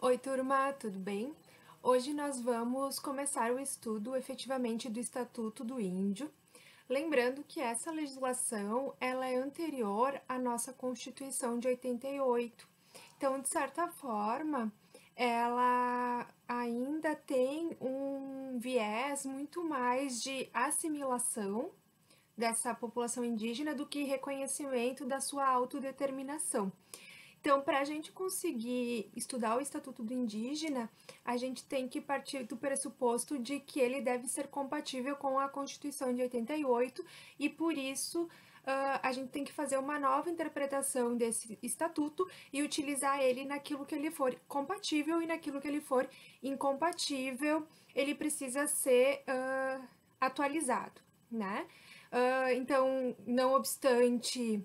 Oi, turma, tudo bem? Hoje nós vamos começar o estudo efetivamente do Estatuto do Índio. Lembrando que essa legislação ela é anterior à nossa Constituição de 88. Então, de certa forma, ela ainda tem um viés muito mais de assimilação dessa população indígena do que reconhecimento da sua autodeterminação. Então, para a gente conseguir estudar o Estatuto do Indígena, a gente tem que partir do pressuposto de que ele deve ser compatível com a Constituição de 88 e, por isso, a gente tem que fazer uma nova interpretação desse estatuto e utilizar ele naquilo que ele for compatível e naquilo que ele for incompatível, ele precisa ser atualizado, né? Então, não obstante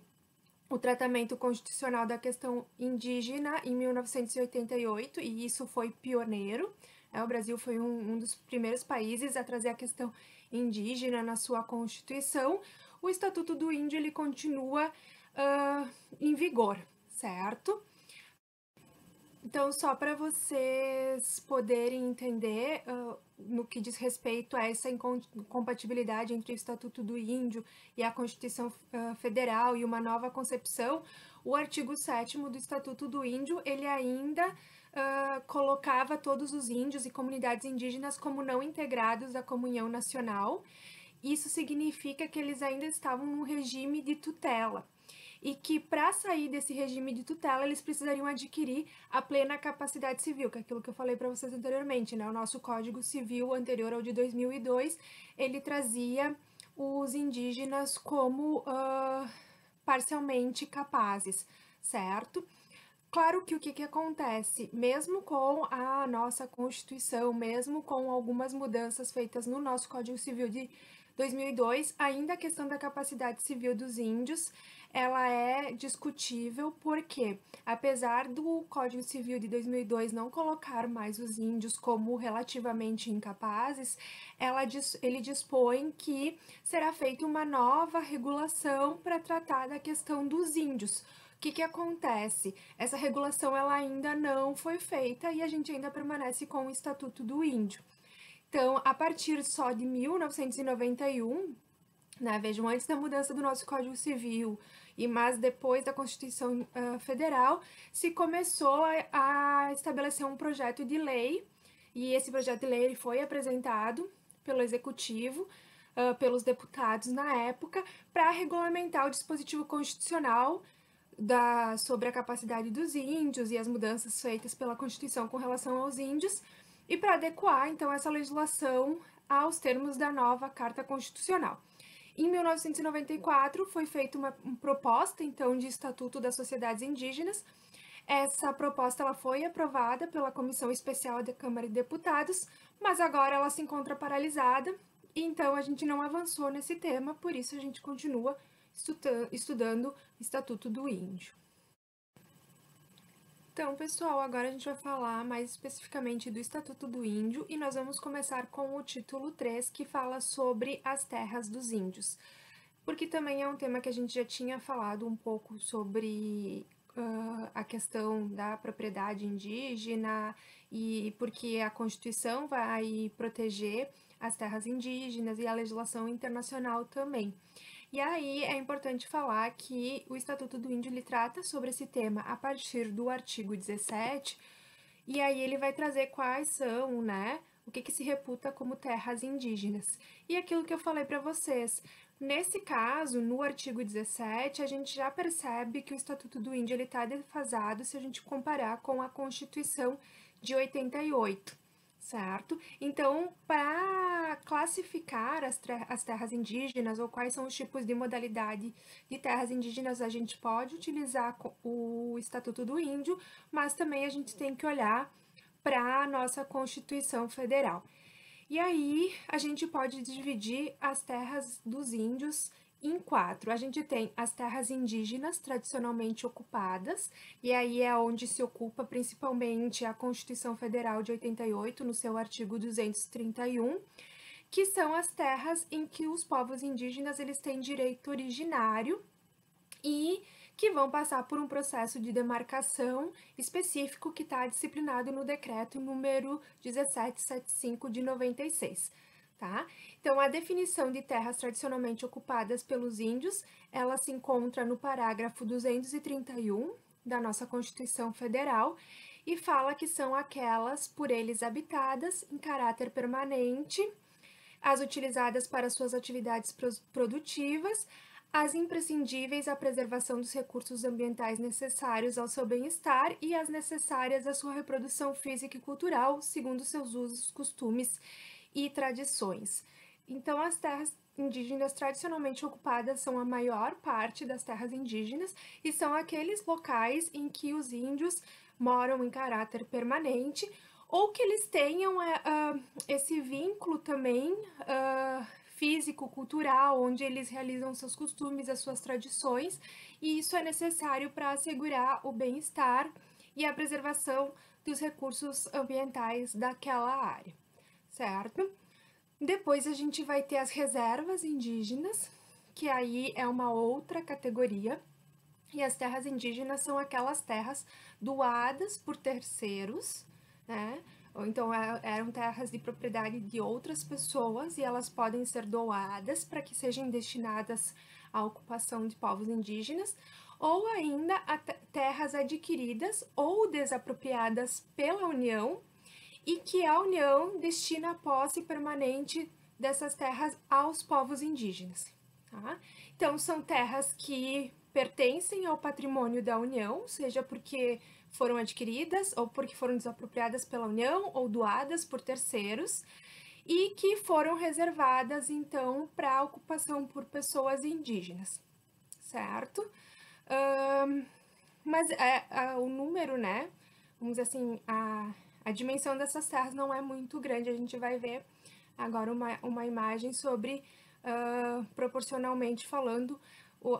o tratamento constitucional da questão indígena em 1988, e isso foi pioneiro. O Brasil foi um dos primeiros países a trazer a questão indígena na sua Constituição. O Estatuto do Índio ele continua em vigor, certo? Então, só para vocês poderem entender no que diz respeito a essa incompatibilidade entre o Estatuto do Índio e a Constituição Federal e uma nova concepção, o artigo 7º do Estatuto do Índio, ele ainda colocava todos os índios e comunidades indígenas como não integrados à comunhão nacional. Isso significa que eles ainda estavam num regime de tutela e que para sair desse regime de tutela eles precisariam adquirir a plena capacidade civil, que é aquilo que eu falei para vocês anteriormente, né? O nosso Código Civil anterior ao de 2002, ele trazia os indígenas como parcialmente capazes, certo? Claro que o que acontece, mesmo com a nossa Constituição, mesmo com algumas mudanças feitas no nosso Código Civil de 2002, ainda a questão da capacidade civil dos índios, ela é discutível, porque apesar do Código Civil de 2002 não colocar mais os índios como relativamente incapazes, ele dispõe que será feita uma nova regulação para tratar da questão dos índios. O que acontece? Essa regulação ela ainda não foi feita e a gente ainda permanece com o Estatuto do Índio. Então, a partir só de 1991, né, vejam, antes da mudança do nosso Código Civil mas depois da Constituição Federal, se começou a estabelecer um projeto de lei, e esse projeto de lei ele foi apresentado pelo Executivo, pelos deputados na época, para regulamentar o dispositivo constitucional sobre a capacidade dos índios e as mudanças feitas pela Constituição com relação aos índios, e para adequar, então, essa legislação aos termos da nova Carta Constitucional. Em 1994, foi feita uma proposta, então, de Estatuto das Sociedades Indígenas. Essa proposta ela foi aprovada pela Comissão Especial da Câmara de Deputados, mas agora ela se encontra paralisada, então a gente não avançou nesse tema, por isso a gente continua estudando o Estatuto do Índio. Então, pessoal, agora a gente vai falar mais especificamente do Estatuto do Índio e nós vamos começar com o título 3, que fala sobre as terras dos índios, porque também é um tema que a gente já tinha falado um pouco sobre a questão da propriedade indígena e porque a Constituição vai proteger as terras indígenas e a legislação internacional também. E aí é importante falar que o Estatuto do Índio ele trata sobre esse tema a partir do artigo 17, e aí ele vai trazer quais são, né, o que se reputa como terras indígenas. E aquilo que eu falei para vocês, nesse caso, no artigo 17, a gente já percebe que o Estatuto do Índio está defasado se a gente comparar com a Constituição de 88. Certo? Então, para classificar as terras indígenas ou quais são os tipos de modalidade de terras indígenas, a gente pode utilizar o Estatuto do Índio, mas também a gente tem que olhar para a nossa Constituição Federal. E aí, a gente pode dividir as terras dos índios em 4. A gente tem as terras indígenas tradicionalmente ocupadas, e aí é onde se ocupa principalmente a Constituição Federal de 88, no seu artigo 231, que são as terras em que os povos indígenas eles têm direito originário e que vão passar por um processo de demarcação específico que está disciplinado no decreto número 1775 de 96. Tá? Então, a definição de terras tradicionalmente ocupadas pelos índios, ela se encontra no parágrafo 231 da nossa Constituição Federal e fala que são aquelas por eles habitadas em caráter permanente, as utilizadas para suas atividades produtivas, as imprescindíveis à preservação dos recursos ambientais necessários ao seu bem-estar e as necessárias à sua reprodução física e cultural, segundo seus usos, costumes e tradições. Então, as terras indígenas tradicionalmente ocupadas são a maior parte das terras indígenas e são aqueles locais em que os índios moram em caráter permanente ou que eles tenham esse vínculo também físico, cultural, onde eles realizam seus costumes, as suas tradições, e isso é necessário para assegurar o bem-estar e a preservação dos recursos ambientais daquela área, certo? Depois a gente vai ter as reservas indígenas, que aí é uma outra categoria, e as terras indígenas são aquelas terras doadas por terceiros, né? Ou então eram terras de propriedade de outras pessoas e elas podem ser doadas para que sejam destinadas à ocupação de povos indígenas, ou ainda a terras adquiridas ou desapropriadas pela União e que a União destina a posse permanente dessas terras aos povos indígenas. Tá? Então, são terras que pertencem ao patrimônio da União, seja porque foram adquiridas ou porque foram desapropriadas pela União ou doadas por terceiros e que foram reservadas, então, para ocupação por pessoas indígenas, certo? Mas o número, né, vamos dizer assim, a dimensão dessas terras não é muito grande. A gente vai ver agora uma imagem sobre, proporcionalmente falando,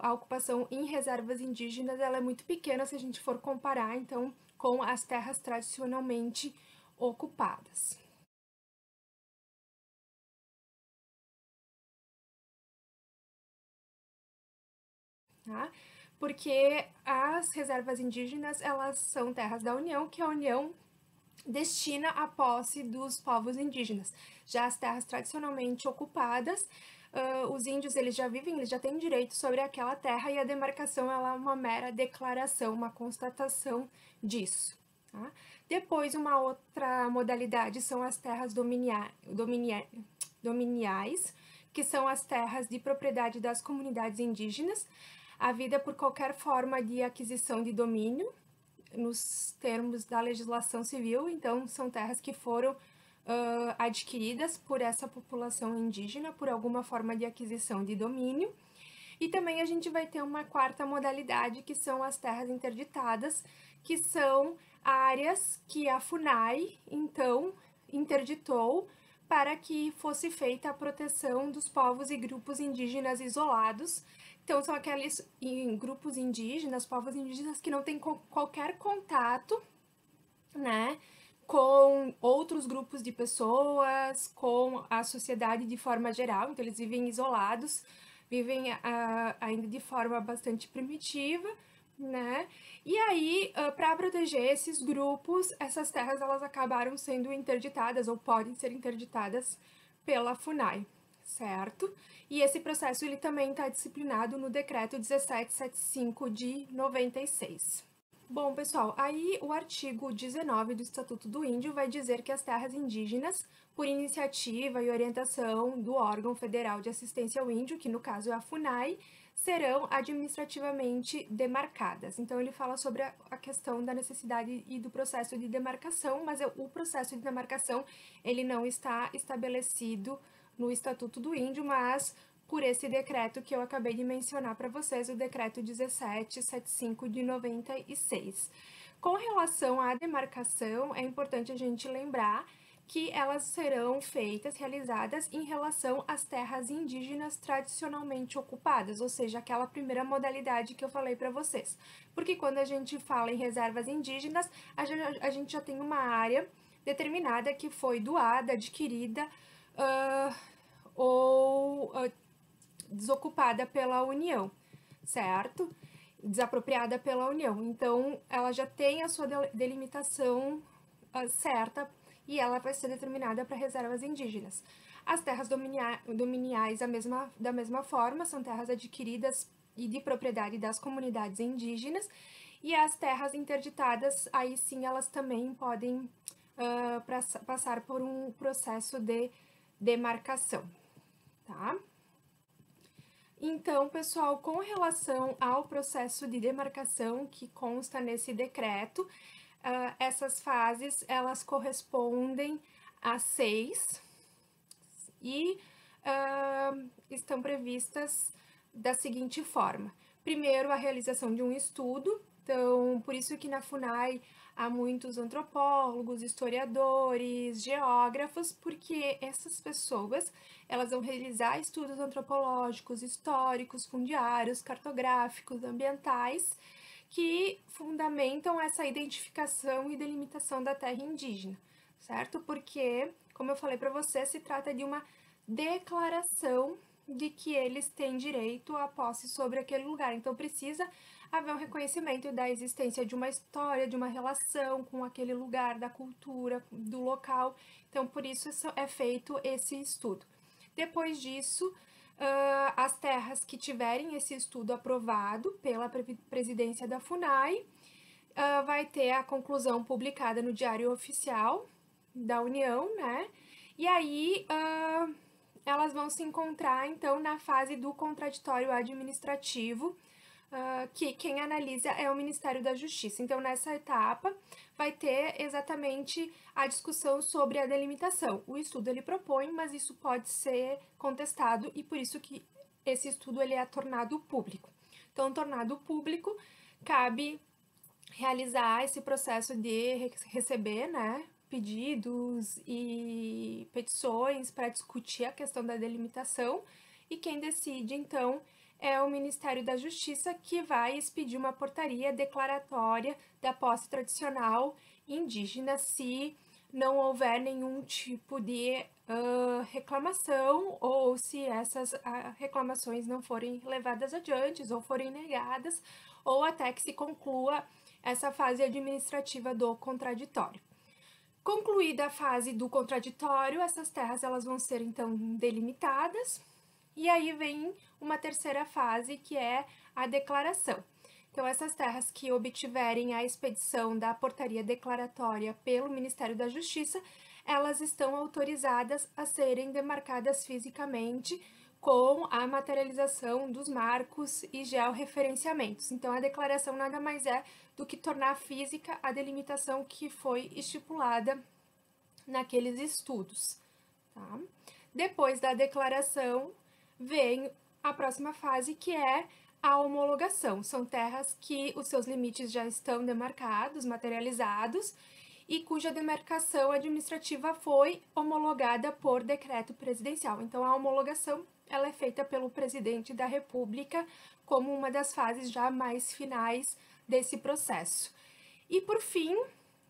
a ocupação em reservas indígenas ela é muito pequena se a gente for comparar, então, com as terras tradicionalmente ocupadas. Tá? Porque as reservas indígenas, elas são terras da União, que a União destina a posse dos povos indígenas. Já as terras tradicionalmente ocupadas, os índios eles já vivem, eles já têm direito sobre aquela terra e a demarcação ela é uma mera declaração, uma constatação disso. Tá? Depois, uma outra modalidade são as terras dominiais, que são as terras de propriedade das comunidades indígenas, havida por qualquer forma de aquisição de domínio, nos termos da legislação civil, então são terras que foram adquiridas por essa população indígena por alguma forma de aquisição de domínio. E também a gente vai ter uma quarta modalidade, que são as terras interditadas, que são áreas que a FUNAI, então, interditou para que fosse feita a proteção dos povos e grupos indígenas isolados. Então, são aqueles grupos indígenas, povos indígenas que não têm qualquer contato, né, com outros grupos de pessoas, com a sociedade de forma geral. Então, eles vivem isolados, vivem ainda de forma bastante primitiva, né? E aí, para proteger esses grupos, essas terras elas acabaram sendo interditadas ou podem ser interditadas pela FUNAI, certo? E esse processo ele também está disciplinado no decreto 1775 de 96. Bom, pessoal, aí o artigo 19 do Estatuto do Índio vai dizer que as terras indígenas, por iniciativa e orientação do órgão federal de assistência ao índio, que no caso é a FUNAI, serão administrativamente demarcadas. Então, ele fala sobre a questão da necessidade e do processo de demarcação, mas o processo de demarcação, ele não está estabelecido no Estatuto do Índio, mas por esse decreto que eu acabei de mencionar para vocês, o decreto 1775 de 96. Com relação à demarcação, é importante a gente lembrar que elas serão feitas, realizadas em relação às terras indígenas tradicionalmente ocupadas, ou seja, aquela primeira modalidade que eu falei para vocês. Porque quando a gente fala em reservas indígenas, a gente já tem uma área determinada que foi doada, adquirida, ou desocupada pela União, certo? Desapropriada pela União. Então, ela já tem a sua delimitação certa e ela vai ser determinada para reservas indígenas. As terras dominiais, da mesma forma, são terras adquiridas e de propriedade das comunidades indígenas, e as terras interditadas, aí sim, elas também podem passar por um processo de demarcação, tá? Então, pessoal, com relação ao processo de demarcação que consta nesse decreto, essas fases, elas correspondem a 6 e estão previstas da seguinte forma. Primeiro, a realização de um estudo. Então, por isso que na FUNAI há muitos antropólogos, historiadores, geógrafos, porque essas pessoas, elas vão realizar estudos antropológicos, históricos, fundiários, cartográficos, ambientais, que fundamentam essa identificação e delimitação da terra indígena, certo? Porque, como eu falei para você, se trata de uma declaração de que eles têm direito à posse sobre aquele lugar. Então, precisa haver um reconhecimento da existência de uma história, de uma relação com aquele lugar, da cultura, do local. Então, por isso é feito esse estudo. Depois disso, as terras que tiverem esse estudo aprovado pela presidência da FUNAI, vai ter a conclusão publicada no Diário Oficial da União, né? E aí, elas vão se encontrar, então, na fase do contraditório administrativo, que quem analisa é o Ministério da Justiça. Então, nessa etapa, vai ter exatamente a discussão sobre a delimitação. O estudo ele propõe, mas isso pode ser contestado e por isso que esse estudo ele é tornado público. Então, tornado público, cabe realizar esse processo de receber, né, pedidos e petições para discutir a questão da delimitação, e quem decide, então, é o Ministério da Justiça, que vai expedir uma portaria declaratória da posse tradicional indígena se não houver nenhum tipo de reclamação, ou se essas reclamações não forem levadas adiante ou forem negadas, ou até que se conclua essa fase administrativa do contraditório. Concluída a fase do contraditório, essas terras elas vão ser então delimitadas, e aí vem uma terceira fase, que é a declaração. Então, essas terras que obtiverem a expedição da portaria declaratória pelo Ministério da Justiça, elas estão autorizadas a serem demarcadas fisicamente com a materialização dos marcos e georreferenciamentos. Então, a declaração nada mais é do que tornar física a delimitação que foi estipulada naqueles estudos, tá? Depois da declaração, vem a próxima fase, que é a homologação. São terras que os seus limites já estão demarcados, materializados, e cuja demarcação administrativa foi homologada por decreto presidencial. Então, a homologação ela é feita pelo presidente da República como uma das fases já mais finais desse processo. E, por fim,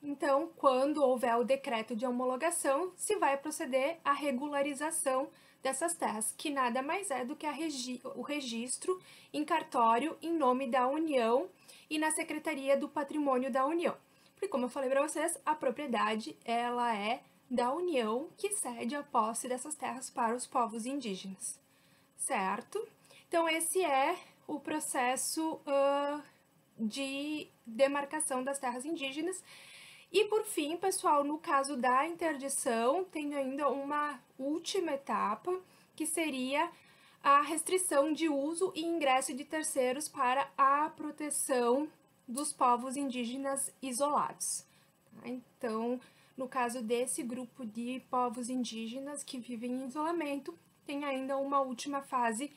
então, quando houver o decreto de homologação, se vai proceder à regularização dessas terras, que nada mais é do que o registro em cartório em nome da União e na Secretaria do Patrimônio da União. Porque, como eu falei para vocês, a propriedade ela é da União, que cede a posse dessas terras para os povos indígenas, certo? Então, esse é o processo de demarcação das terras indígenas. E, por fim, pessoal, no caso da interdição, tem ainda uma última etapa, que seria a restrição de uso e ingresso de terceiros para a proteção dos povos indígenas isolados. Tá? Então, no caso desse grupo de povos indígenas que vivem em isolamento, tem ainda uma última fase,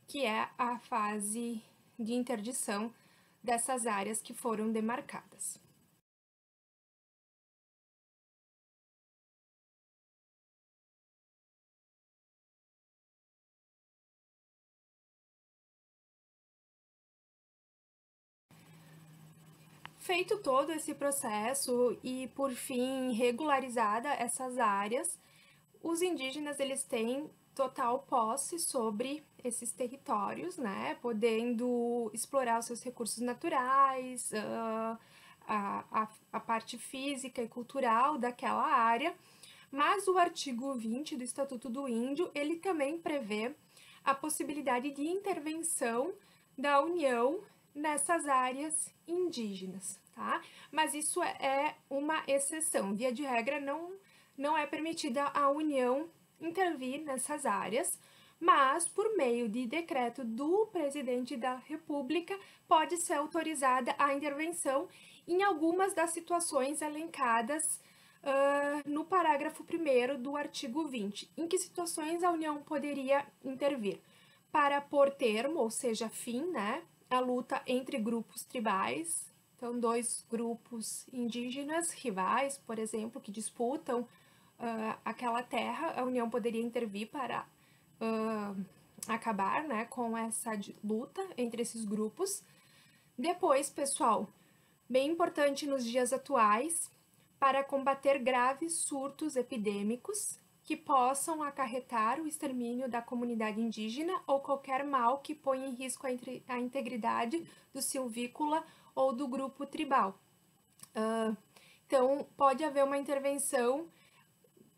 que é a fase de interdição dessas áreas que foram demarcadas. Feito todo esse processo e, por fim, regularizada essas áreas, os indígenas eles têm total posse sobre esses territórios, né, podendo explorar os seus recursos naturais, a parte física e cultural daquela área, mas o artigo 20 do Estatuto do Índio, ele também prevê a possibilidade de intervenção da União nessas áreas indígenas, tá? Mas isso é uma exceção. Via de regra, não é permitida a União intervir nessas áreas, mas por meio de decreto do presidente da República pode ser autorizada a intervenção em algumas das situações elencadas no parágrafo 1º do artigo 20. Em que situações a União poderia intervir? Para pôr termo, ou seja, fim, né, a luta entre grupos tribais, então dois grupos indígenas rivais, por exemplo, que disputam aquela terra, a União poderia intervir para acabar, né, com essa luta entre esses grupos. Depois, pessoal, bem importante nos dias atuais, para combater graves surtos epidêmicos que possam acarretar o extermínio da comunidade indígena ou qualquer mal que ponha em risco a integridade do silvícola ou do grupo tribal. Então, pode haver uma intervenção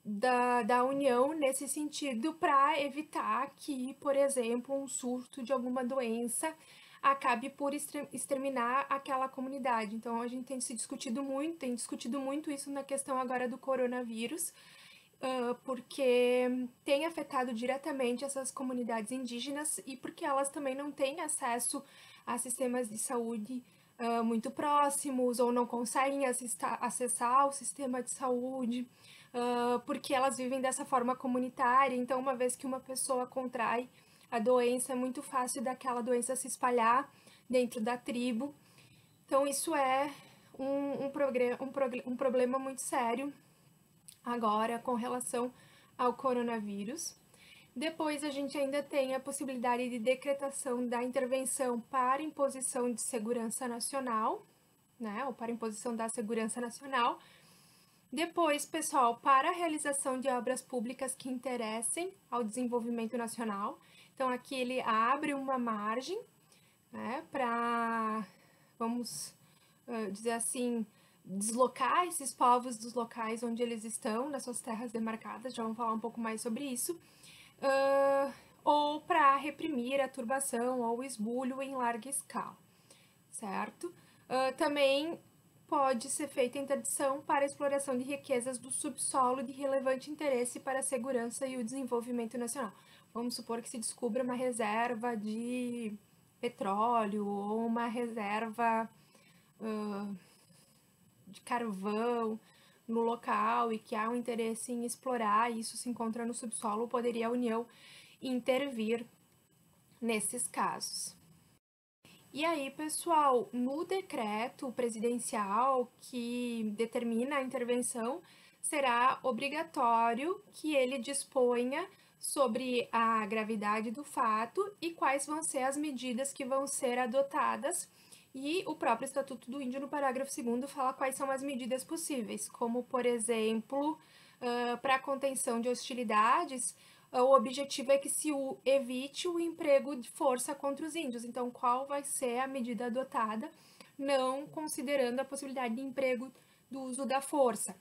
da União nesse sentido para evitar que, por exemplo, um surto de alguma doença acabe por exterminar aquela comunidade. Então, a gente tem discutido muito isso na questão agora do coronavírus, porque tem afetado diretamente essas comunidades indígenas e porque elas também não têm acesso a sistemas de saúde muito próximos ou não conseguem acessar o sistema de saúde, porque elas vivem dessa forma comunitária. Então, uma vez que uma pessoa contrai a doença, é muito fácil daquela doença se espalhar dentro da tribo. Então, isso é um problema muito sério agora com relação ao coronavírus. Depois, a gente ainda tem a possibilidade de decretação da intervenção para imposição de segurança nacional, né, ou para imposição da segurança nacional. Depois, pessoal, para a realização de obras públicas que interessem ao desenvolvimento nacional. Então, aqui ele abre uma margem, né, para, vamos dizer assim, deslocar esses povos dos locais onde eles estão, nas suas terras demarcadas, já vamos falar um pouco mais sobre isso, ou para reprimir a turbação ou o esbulho em larga escala, certo? Também pode ser feita interdição para a exploração de riquezas do subsolo de relevante interesse para a segurança e o desenvolvimento nacional. Vamos supor que se descubra uma reserva de petróleo ou uma reserva de carvão no local e que há um interesse em explorar, e isso se encontra no subsolo, poderia a União intervir nesses casos. E aí, pessoal, no decreto presidencial que determina a intervenção, será obrigatório que ele disponha sobre a gravidade do fato e quais vão ser as medidas que vão ser adotadas. E o próprio Estatuto do Índio, no parágrafo 2º, fala quais são as medidas possíveis, como, por exemplo, para a contenção de hostilidades, o objetivo é que se evite o emprego de força contra os índios. Então, qual vai ser a medida adotada, não considerando a possibilidade de emprego do uso da força?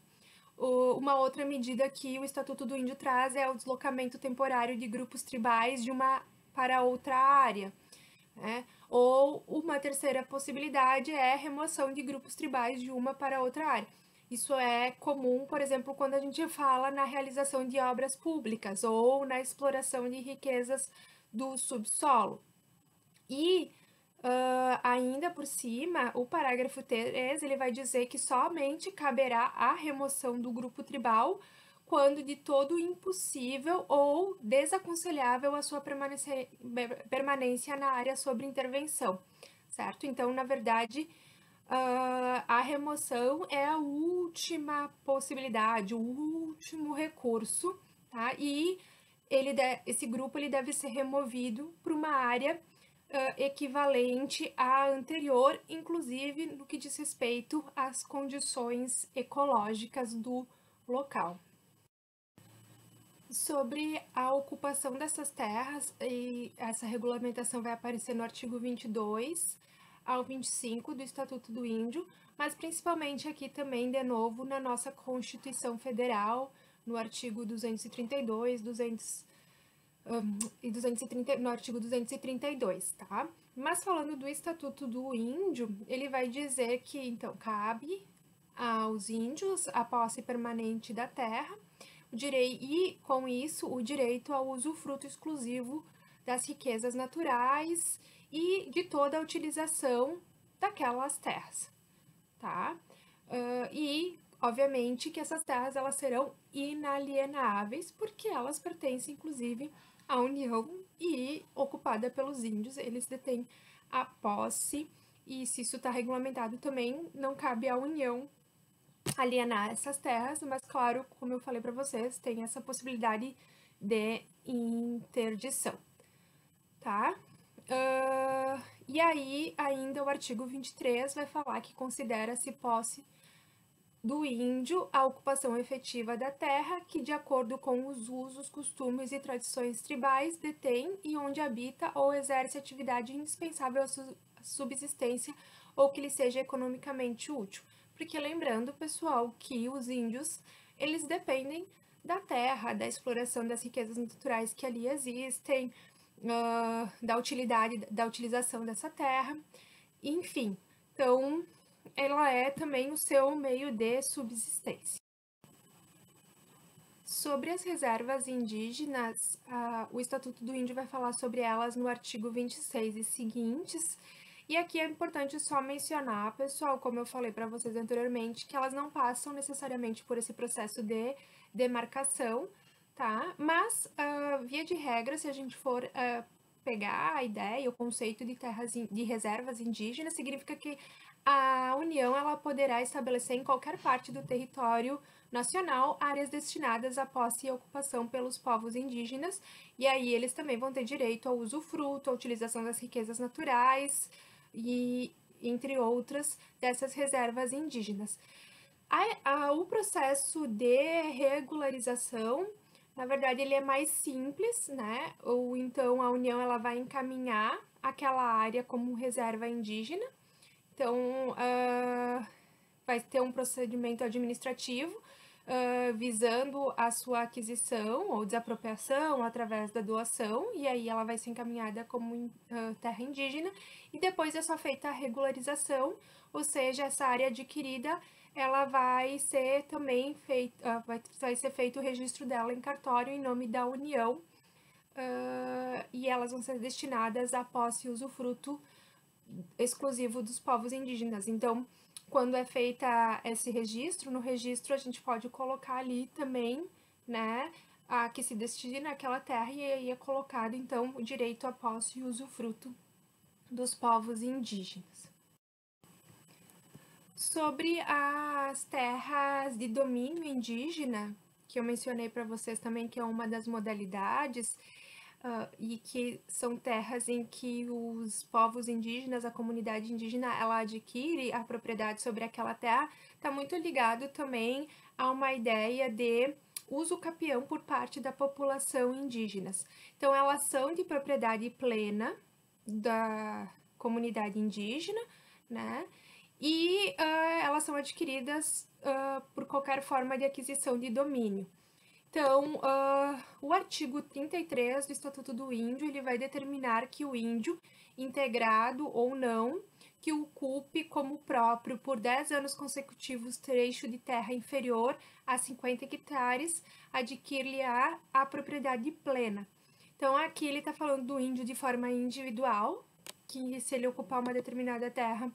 Uma outra medida que o Estatuto do Índio traz é o deslocamento temporário de grupos tribais de uma para outra área, né? Ou uma terceira possibilidade é a remoção de grupos tribais de uma para outra área. Isso é comum, por exemplo, quando a gente fala na realização de obras públicas ou na exploração de riquezas do subsolo. E ainda por cima, o parágrafo 3, ele vai dizer que somente caberá a remoção do grupo tribal quando de todo impossível ou desaconselhável a sua permanência na área sob intervenção, certo? Então, na verdade, a remoção é a última possibilidade, o último recurso, tá? E esse grupo ele deve ser removido para uma área equivalente à anterior, inclusive no que diz respeito às condições ecológicas do local. sobre a ocupação dessas terras, e essa regulamentação vai aparecer no artigo 22 ao 25 do Estatuto do Índio, mas principalmente aqui também, de novo, na nossa Constituição Federal, no artigo 232, 230, no artigo 232, tá? Mas falando do Estatuto do Índio, ele vai dizer que, então, cabe aos índios a posse permanente da terra, e com isso o direito ao usufruto exclusivo das riquezas naturais e de toda a utilização daquelas terras, tá? E obviamente que essas terras elas serão inalienáveis porque elas pertencem inclusive à União e ocupada pelos índios, eles detêm a posse, e se isso está regulamentado também não cabe à União alienar essas terras, mas claro, como eu falei para vocês, tem essa possibilidade de interdição, tá? E aí, ainda o artigo 23 vai falar que considera-se posse do índio a ocupação efetiva da terra que, de acordo com os usos, costumes e tradições tribais, detém e onde habita ou exerce atividade indispensável à subsistência ou que lhe seja economicamente útil. Porque lembrando, pessoal, que os índios, eles dependem da terra, da exploração das riquezas naturais que ali existem, da utilização dessa terra, enfim. Então, ela é também o seu meio de subsistência. Sobre as reservas indígenas, o Estatuto do Índio vai falar sobre elas no artigo 26 e seguintes. E aqui é importante só mencionar, pessoal, como eu falei para vocês anteriormente, que elas não passam necessariamente por esse processo de demarcação, tá? Mas, via de regra, se a gente for pegar a ideia, o conceito de terras de reservas indígenas, significa que a União ela poderá estabelecer em qualquer parte do território nacional áreas destinadas à posse e ocupação pelos povos indígenas, e aí eles também vão ter direito ao usufruto, à utilização das riquezas naturais e entre outras dessas reservas indígenas. O processo de regularização, na verdade, ele é mais simples, né? Ou então a União ela vai encaminhar aquela área como reserva indígena. Então, vai ter um procedimento administrativo visando a sua aquisição ou desapropriação através da doação, e aí ela vai ser encaminhada como terra indígena, e depois é só feita a regularização, ou seja, essa área adquirida ela vai ser também feita, vai ser feito o registro dela em cartório em nome da União, e elas vão ser destinadas à posse e usufruto exclusivo dos povos indígenas. Então, quando é feita esse registro, no registro a gente pode colocar ali também, né, a que se destina àquela terra, e aí é colocado, então, o direito à posse e usufruto dos povos indígenas. Sobre as terras de domínio indígena, que eu mencionei para vocês também, que é uma das modalidades, e que são terras em que os povos indígenas, a comunidade indígena, ela adquire a propriedade sobre aquela terra, está muito ligado também a uma ideia de uso capião por parte da população indígenas. Então, elas são de propriedade plena da comunidade indígena, né? E elas são adquiridas por qualquer forma de aquisição de domínio. Então, o artigo 33 do Estatuto do Índio, ele vai determinar que o índio, integrado ou não, que ocupe como próprio por 10 anos consecutivos trecho de terra inferior a 50 hectares, adquire-lhe-á a propriedade plena. Então, aqui ele está falando do índio de forma individual, que se ele ocupar uma determinada terra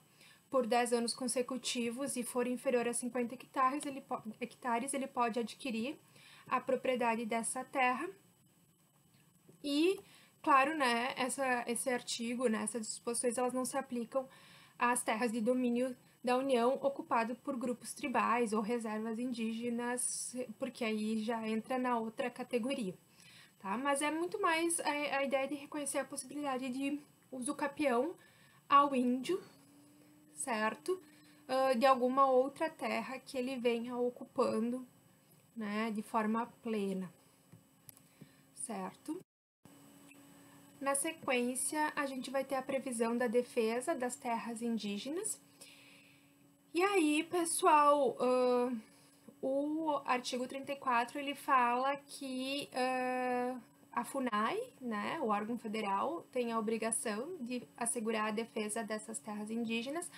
por 10 anos consecutivos e for inferior a 50 hectares, ele pode adquirir a propriedade dessa terra. E, claro, né, esse artigo, né, essas disposições, elas não se aplicam às terras de domínio da União ocupado por grupos tribais ou reservas indígenas, porque aí já entra na outra categoria, tá? Mas é muito mais a ideia de reconhecer a possibilidade de uso capião ao índio, certo? De alguma outra terra que ele venha ocupando, né, de forma plena. certo? Na sequência, a gente vai ter a previsão da defesa das terras indígenas. E aí, pessoal, o artigo 34, ele fala que a FUNAI, né, o órgão federal, tem a obrigação de assegurar a defesa dessas terras indígenas,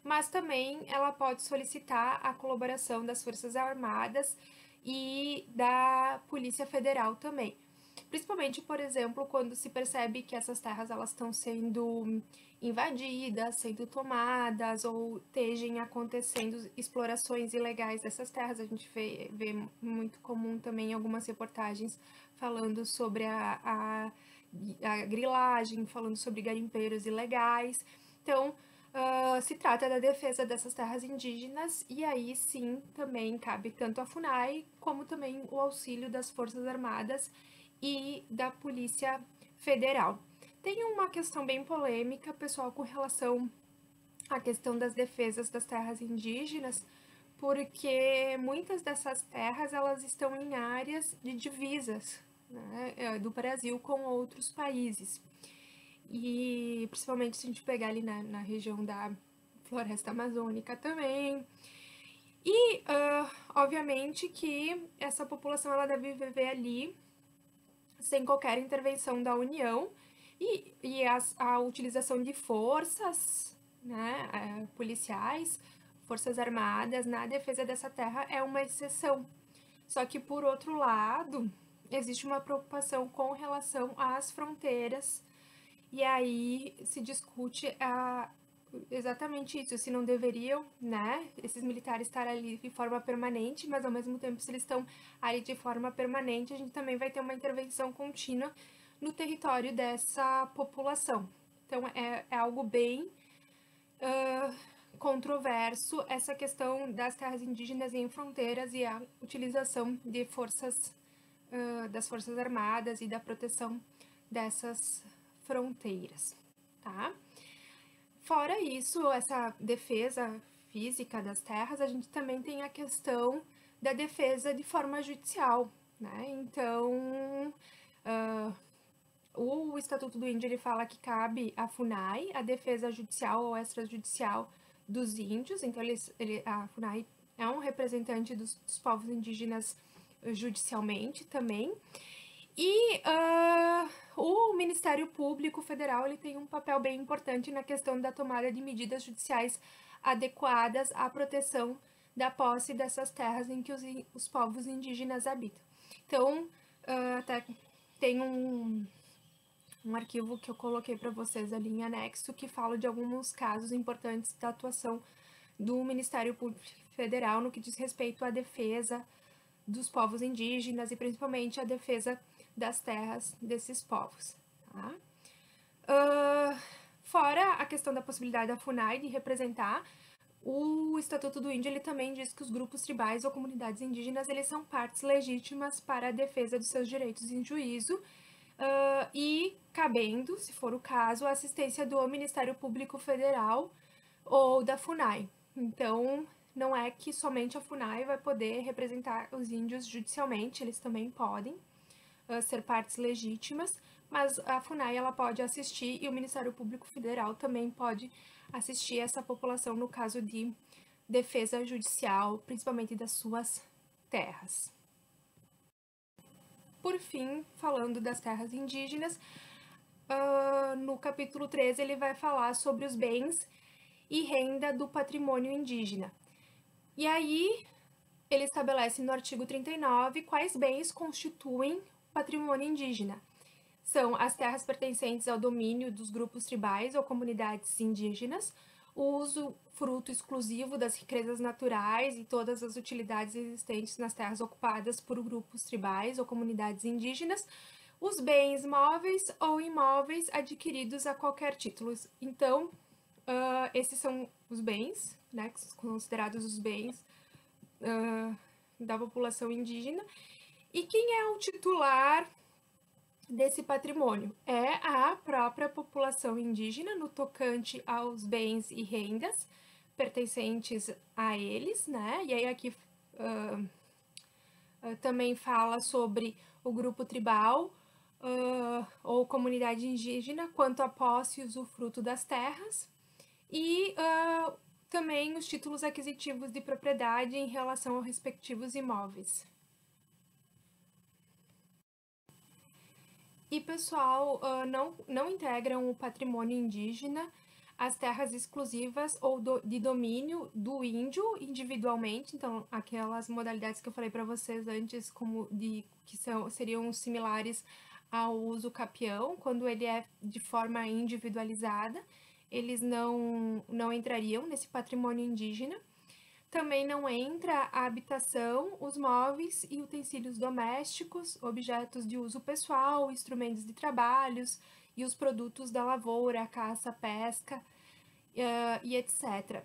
mas também ela pode solicitar a colaboração das Forças Armadas e da Polícia Federal também. Principalmente, por exemplo, quando se percebe que essas terras elas estão sendo invadidas, sendo tomadas ou estejam acontecendo explorações ilegais dessas terras. A gente vê muito comum também algumas reportagens falando sobre a grilagem, falando sobre garimpeiros ilegais. Então, se trata da defesa dessas terras indígenas e aí sim também cabe tanto a FUNAI como também o auxílio das Forças Armadas e da Polícia Federal. Tem uma questão bem polêmica, pessoal, com relação à questão das defesas das terras indígenas, porque muitas dessas terras elas estão em áreas de divisas, né, do Brasil com outros países. E principalmente se a gente pegar ali na região da floresta amazônica também. E, obviamente, que essa população ela deve viver ali sem qualquer intervenção da União e a utilização de forças, né, policiais, forças armadas na defesa dessa terra é uma exceção. Só que, por outro lado, existe uma preocupação com relação às fronteiras e aí se discute exatamente isso, se não deveriam, né, esses militares estar ali de forma permanente, mas ao mesmo tempo, se eles estão ali de forma permanente, a gente também vai ter uma intervenção contínua no território dessa população. Então, é algo bem controverso essa questão das terras indígenas em fronteiras e a utilização de das forças armadas e da proteção dessas fronteiras, tá? Fora isso, essa defesa física das terras, a gente também tem a questão da defesa de forma judicial, né? Então, o Estatuto do Índio ele fala que cabe à FUNAI a defesa judicial ou extrajudicial dos índios, então a FUNAI é um representante dos povos indígenas judicialmente também. E o Ministério Público Federal ele tem um papel bem importante na questão da tomada de medidas judiciais adequadas à proteção da posse dessas terras em que os povos indígenas habitam. Então, até tem um arquivo que eu coloquei para vocês ali em anexo que fala de alguns casos importantes da atuação do Ministério Público Federal no que diz respeito à defesa dos povos indígenas e principalmente a defesa das terras desses povos. Tá? Fora a questão da possibilidade da FUNAI de representar, o Estatuto do Índio ele também diz que os grupos tribais ou comunidades indígenas eles são partes legítimas para a defesa dos seus direitos em juízo e cabendo, se for o caso, a assistência do Ministério Público Federal ou da FUNAI. Então, não é que somente a FUNAI vai poder representar os índios judicialmente, eles também podem ser partes legítimas, mas a FUNAI ela pode assistir e o Ministério Público Federal também pode assistir essa população no caso de defesa judicial, principalmente das suas terras. Por fim, falando das terras indígenas, no capítulo 13 ele vai falar sobre os bens e renda do patrimônio indígena. E aí, ele estabelece no artigo 39 quais bens constituem patrimônio indígena. São as terras pertencentes ao domínio dos grupos tribais ou comunidades indígenas, o uso fruto exclusivo das riquezas naturais e todas as utilidades existentes nas terras ocupadas por grupos tribais ou comunidades indígenas, os bens móveis ou imóveis adquiridos a qualquer título. Então, esses são os bens, né, que são considerados os bens da população indígena. E quem é o titular desse patrimônio? É a própria população indígena, no tocante aos bens e rendas pertencentes a eles, né? E aí aqui também fala sobre o grupo tribal ou comunidade indígena quanto à posse e usufruto das terras, e também os títulos aquisitivos de propriedade em relação aos respectivos imóveis. E, pessoal, não integram o patrimônio indígena as terras exclusivas ou de domínio do índio individualmente, então aquelas modalidades que eu falei para vocês antes, seriam similares ao uso capião, quando ele é de forma individualizada, eles não entrariam nesse patrimônio indígena. Também não entra a habitação, os móveis e utensílios domésticos, objetos de uso pessoal, instrumentos de trabalhos e os produtos da lavoura, caça, pesca e etc.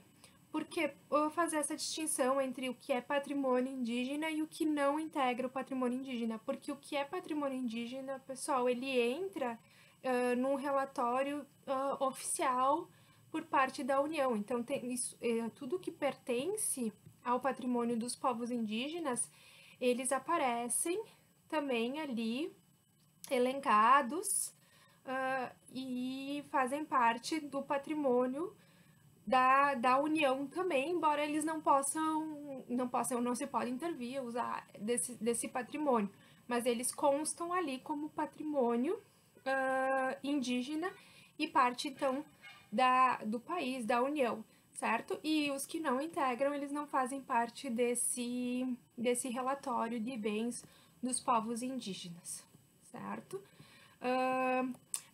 Porque eu vou fazer essa distinção entre o que é patrimônio indígena e o que não integra o patrimônio indígena. Porque o que é patrimônio indígena, pessoal, ele entra num relatório oficial por parte da União. Então, tudo que pertence ao patrimônio dos povos indígenas, eles aparecem também ali elencados e fazem parte do patrimônio da União também, embora eles não se pode intervir, usar desse patrimônio, mas eles constam ali como patrimônio indígena e parte, então, do país, da União, certo? E os que não integram, eles não fazem parte desse relatório de bens dos povos indígenas, certo?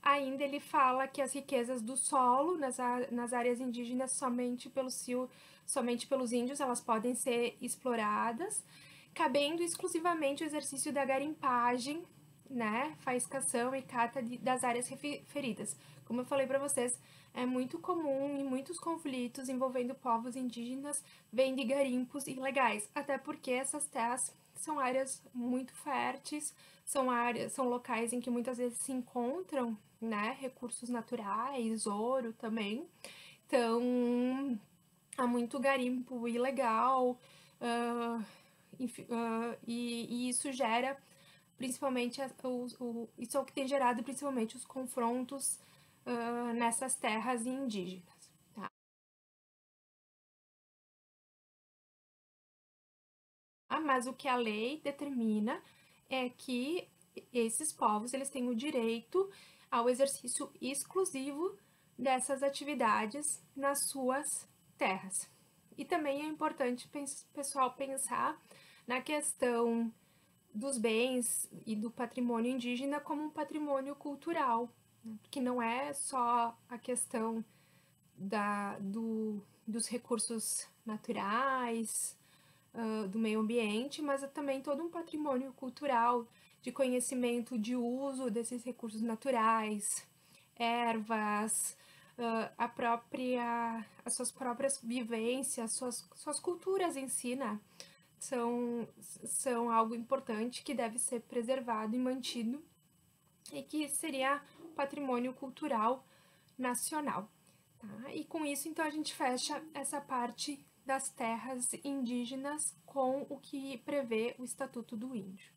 Ainda ele fala que as riquezas do solo nas áreas indígenas somente pelos índios elas podem ser exploradas, cabendo exclusivamente o exercício da garimpagem, né, faiscação e cata das áreas referidas. Como eu falei para vocês, é muito comum em muitos conflitos envolvendo povos indígenas vêm de garimpos ilegais, até porque essas terras são áreas muito férteis, são locais em que muitas vezes se encontram, né, recursos naturais, ouro também. Então, há muito garimpo ilegal, e isso gera principalmente isso é o que tem gerado principalmente os confrontos nessas terras indígenas. Tá? Mas o que a lei determina é que esses povos eles têm o direito ao exercício exclusivo dessas atividades nas suas terras. E também é importante, pessoal, pensar na questão dos bens e do patrimônio indígena como um patrimônio cultural, né? Que não é só a questão dos recursos naturais, do meio ambiente, mas é também todo um patrimônio cultural de conhecimento de uso desses recursos naturais, ervas, as suas próprias vivências, suas culturas em si, né? São algo importante que deve ser preservado e mantido e que seria patrimônio cultural nacional. Tá? E com isso, então, a gente fecha essa parte das terras indígenas com o que prevê o Estatuto do Índio.